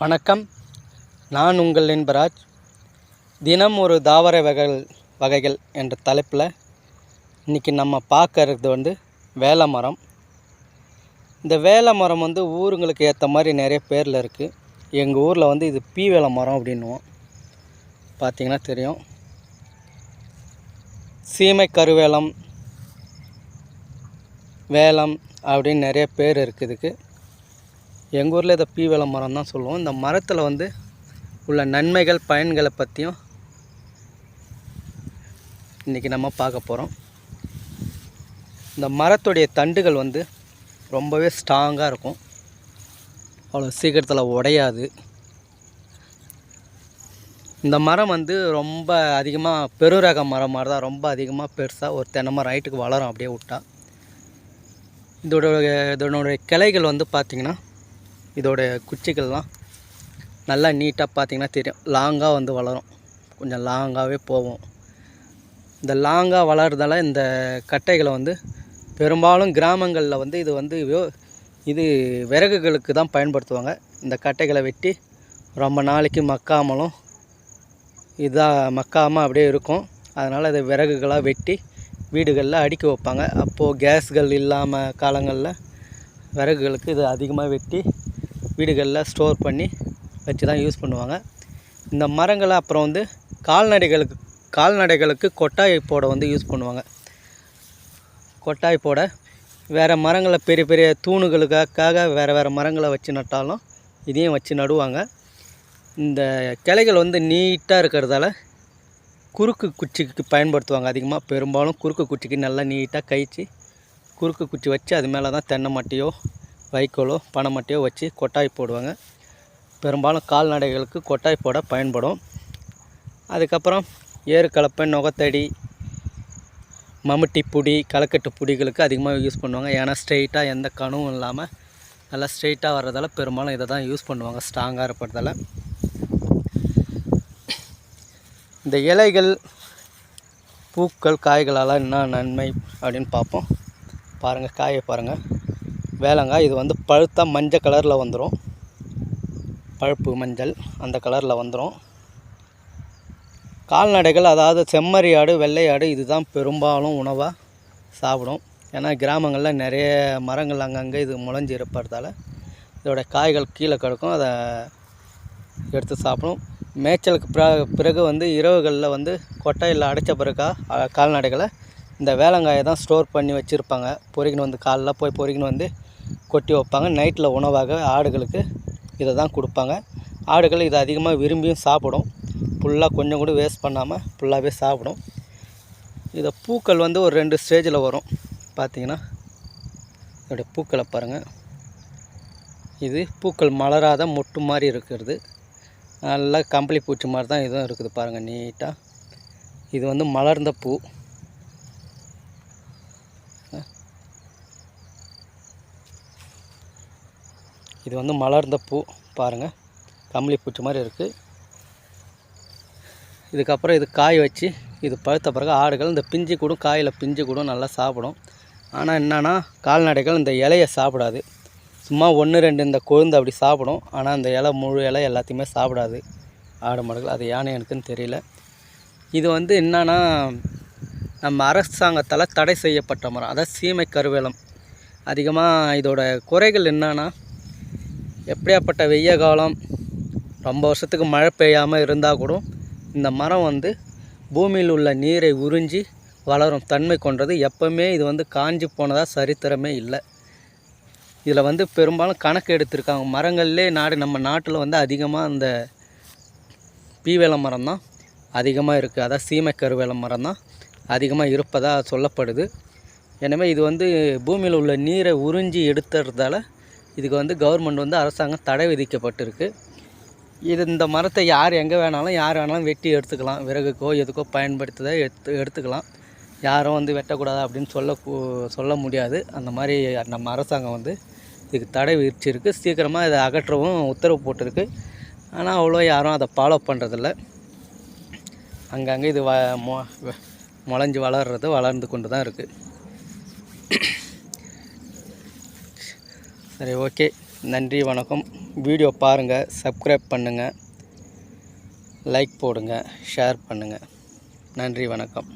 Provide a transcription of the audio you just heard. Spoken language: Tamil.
வணக்கம். நான் உங்கள் என்பராஜ். தினம் ஒரு தாவர வகைகள் என்ற தலைப்பில் இன்றைக்கி நம்ம பார்க்கறது வேல மரம். இந்த வேல மரம் ஊருங்களுக்கு ஏற்ற மாதிரி நிறைய பேரில் இருக்குது. எங்கள் ஊரில் இது பீ வேல மரம் அப்படின்னுவோம். பார்த்திங்கன்னா தெரியும். சீமை கருவேலம், வேலம் அப்படின்னு நிறைய பேர் இருக்குதுக்கு. எங்கள் ஊரில் இதை பீ வேல மரம் தான் சொல்லுவோம். இந்த மரத்தில் உள்ள நன்மைகள் பயன்களை பற்றியும் இன்றைக்கி நம்ம பார்க்க போகிறோம். இந்த மரத்துடைய தண்டுகள் ரொம்பவே ஸ்ட்ராங்காக இருக்கும். அவ்வளோ சீக்கிரத்தில் உடையாது. இந்த மரம் ரொம்ப அதிகமாக பெருரக மரம் மாதிரி தான், ரொம்ப அதிகமாக பெருசாக ஒரு தென்னை மரம் ஹைட்டுக்கு வளரும் அப்படியே விட்டா. இதனுடைய கிளைகள் பார்த்திங்கன்னா, இதோட குச்சிகள்லாம் நல்லா நீட்டாக பார்த்திங்கன்னா தெரியும். லாங்காக வளரும், கொஞ்சம் லாங்காகவே போகும். இந்த லாங்காக வளர்றதால இந்த கட்டைகளை பெரும்பாலும் கிராமங்களில் இது விறகுகளுக்கு தான் பயன்படுத்துவாங்க. இந்த கட்டைகளை வெட்டி ரொம்ப நாளைக்கு மக்காமல் அப்படியே இருக்கும். அதனால் இதை விறகுகளாக வெட்டி வீடுகளில் அடுக்கி வைப்பாங்க. அப்போது கேஸ்கள் இல்லாமல் காலங்களில் விறகுகளுக்கு இது அதிகமாக வெட்டி வீடுகளில் ஸ்டோர் பண்ணி வச்சு தான் யூஸ் பண்ணுவாங்க. இந்த மரங்களை அப்புறம் கால்நடைகளுக்கு கொட்டாய் போட யூஸ் பண்ணுவாங்க. கொட்டாய் போட வேறு மரங்களை பெரிய பெரிய தூணுகளுக்காக வேறு மரங்களை வச்சு நட்டாலும் இதையும் வச்சு நடுவாங்க. இந்த கிளைகள் நீட்டாக இருக்கிறதால குறுக்கு குச்சிக்கு பயன்படுத்துவாங்க அதிகமாக. பெரும்பாலும் குறுக்கு குச்சிக்கு நல்லா நீட்டாக கழிச்சு குறுக்கு குச்சி வச்சு அது மேலே தான் தென்னை மட்டையோ வைக்கோலோ பனை மட்டையோ வச்சு கொட்டாய் போடுவாங்க. பெரும்பாலும் கால்நடைகளுக்கு கொட்டாய் போட பயன்படும். அதுக்கப்புறம் ஏறு கலப்பை, நுகத்தடி, மம்முட்டி புடி, களக்கட்டு புடிகளுக்கு அதிகமாக யூஸ் பண்ணுவாங்க. ஏன்னா ஸ்ட்ரெயிட்டாக எந்த கணுவும் இல்லாமல் நல்லா ஸ்ட்ரெயிட்டாக வர்றதால பெரும்பாலும் இதை தான் யூஸ் பண்ணுவாங்க, ஸ்ட்ராங்காக இருப்பதால். இந்த இலைகள், பூக்கள், காய்களால் என்ன நன்மை அப்படின்னு பார்ப்போம். பாருங்கள், காயை பாருங்கள். வேலங்காய் இது பழுத்தா மஞ்சள் கலரில் வந்துடும். பழுப்பு மஞ்சள் அந்த கலரில் வந்துடும். கால்நடைகள், அதாவது செம்மறி ஆடு, வெள்ளை ஆடு இதுதான் பெரும்பாலும் உணவாக சாப்பிடும். ஏன்னா கிராமங்களில் நிறைய மரங்கள் அங்கங்கே இது முளைஞ்சி இருப்பதால் இதோட காய்கள் கீழே கிடக்கும், அதை எடுத்து சாப்பிடும். மேய்ச்சலுக்கு பிறகு இரவுகளில் கொட்டையில் அடைச்ச பிறகு கால்நடைகளை இந்த வேலங்காயை தான் ஸ்டோர் பண்ணி வச்சுருப்பாங்க. பொறுக்கின்னு காலைல போய் பொறுக்கின்னு கொட்டி வைப்பாங்க. நைட்டில் உணவாக ஆடுகளுக்கு இதை தான் கொடுப்பாங்க. ஆடுகள் இதை அதிகமாக விரும்பியும் சாப்பிடும். ஃபுல்லாக கொஞ்சம் கூட வேஸ்ட் பண்ணாமல் ஃபுல்லாகவே சாப்பிடும். இதை பூக்கள் ஒரு 2 ஸ்டேஜில் வரும். பார்த்திங்கன்னா இதோடைய பூக்களை பாருங்கள். இது பூக்கள் மலராத மொட்டு மாதிரி இருக்கிறது. நல்லா கம்பளி பூச்சி மாதிரி தான் இதுவும் இருக்குது. பாருங்கள் நீட்டாக. இது மலர்ந்த பூ. இது மலர்ந்த பூ பாருங்கள், கம்பளி பூச்சி மாதிரி இருக்குது. இதுக்கப்புறம் இது காய் வச்சு இது பழுத்த பிறகு ஆடுகள் இந்த பிஞ்சு கூடும், காயில் பிஞ்சு கூடும் நல்லா சாப்பிடும். ஆனால் என்னென்னா கால்நடைகள் இந்த இலையை சாப்பிடாது. சும்மா 1-2 இந்த கொழுந்து அப்படி சாப்பிடும். ஆனால் அந்த இலை, முழு இலை எல்லாத்தையுமே சாப்பிடாது ஆடு மாடுகள். அது யானை எனக்குன்னு தெரியல. இது என்னென்னா நம்ம அரசாங்கத்தால் தடை செய்யப்பட்ட மரம், அதாவது சீமை கருவேலம். அதிகமாக இதோட குறைகள் என்னென்னா, எப்படியாப்பட்ட வெய்ய காலம், ரொம்ப வருஷத்துக்கு மழை பெய்யாமல் இருந்தால் கூட இந்த மரம் பூமியில் உள்ள நீரை உறிஞ்சி வளரும் தன்மை கொண்டது. எப்போவுமே இது காஞ்சி போனதாக சரித்திரமே இல்லை. இதில் பெரும்பாலும் கணக்கு எடுத்திருக்காங்க. மரங்கள்லே நம்ம நாட்டில் அதிகமாக அந்த பீ வேல மரம் தான் அதிகமாக இருக்குது. அதாவது சீமை கருவேல மரம் தான் அதிகமாக இருப்பதாக சொல்லப்படுது. எனவே இது பூமியில் உள்ள நீரை உறிஞ்சி எடுத்துறதால இதுக்கு கவர்மெண்ட் அரசாங்கம் தடை விதிக்கப்பட்டிருக்கு. இந்த மரத்தை யார் வேணாலும் வெட்டி எடுத்துக்கலாம். விறகுக்கோ எதுக்கோ பயன்படுத்ததை எடுத்துக்கலாம். யாரும் வெட்டக்கூடாது அப்படின்னு சொல்ல முடியாது. அந்த மாதிரி நம்ம அரசாங்கம் இதுக்கு தடை விதிச்சிருக்கு. சீக்கிரமாக இதை அகற்றவும் உத்தரவு போட்டிருக்கு. ஆனால் அவ்வளோ யாரும் அதை ஃபாலோ பண்ணுறதில்ல. அங்கங்கே இது முளைஞ்சி வளர்ந்து கொண்டு தான் இருக்குது. சரி, ஓகே, நன்றி, வணக்கம். வீடியோ பாருங்கள், சப்ஸ்கிரைப் பண்ணுங்கள், லைக் போடுங்க, ஷேர் பண்ணுங்கள். நன்றி, வணக்கம்.